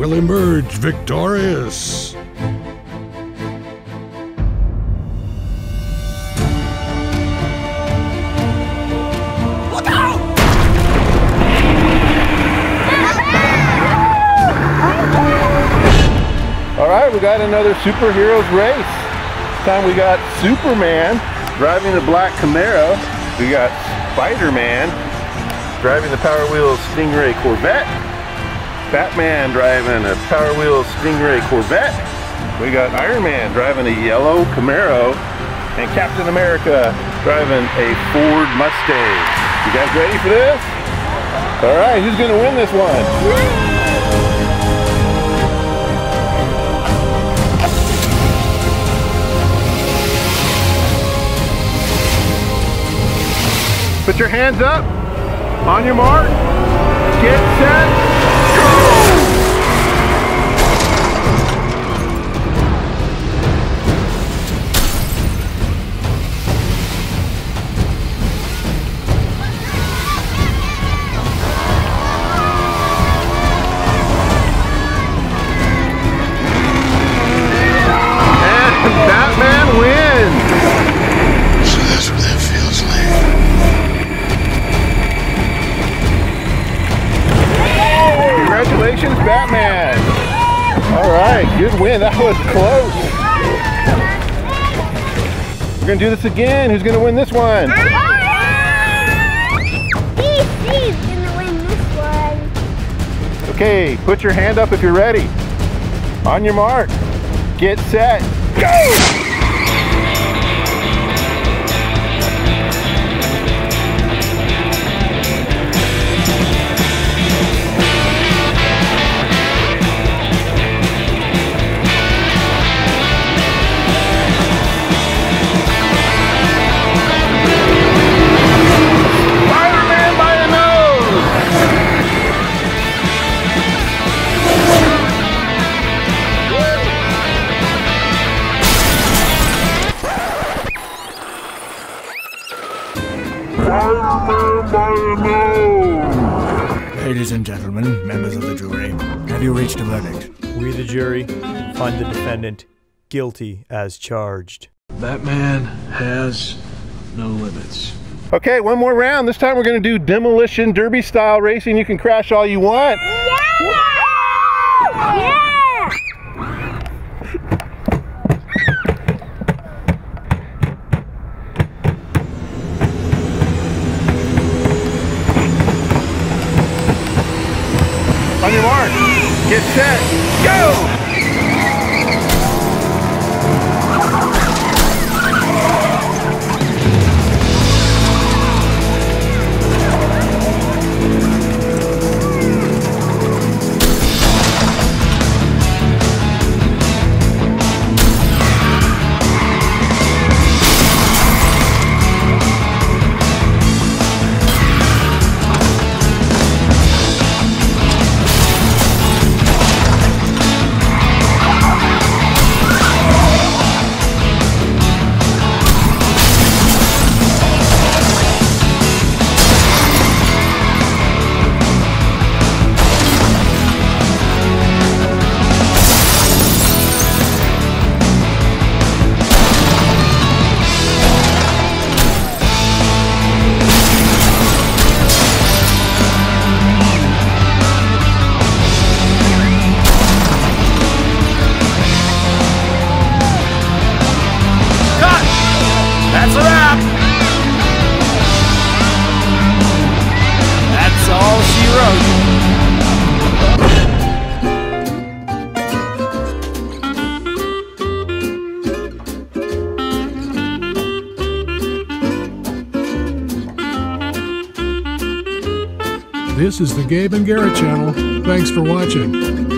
shall emerge victorious. Alright, we got another superheroes race. This time we got Superman driving the black Camaro. We got Spiderman driving the Power Wheels Stingray Corvette. Batman driving a Power Wheels Stingray Corvette. We got Iron Man driving a yellow Camaro. And Captain America driving a Ford Mustang. You guys ready for this? Alright, who's gonna win this one? Put your hands up, on your mark, get set, go! And Batman wins! So that's what that feels like. Congratulations, Batman! Alright, good win. That was close. We're going to do this again. Who's going to win this one? DC's going to win this one. Okay, put your hand up if you're ready. On your mark. Get set. Go! Ladies and gentlemen, members of the jury, have you reached a verdict? We, the jury, find the defendant guilty as charged. Batman has no limits. Okay, one more round. This time we're going to do demolition derby style racing. You can crash all you want. Yeah! On your mark, get set, go! That's a wrap! That's all she wrote. This is the Gabe and Garrett channel. Thanks for watching.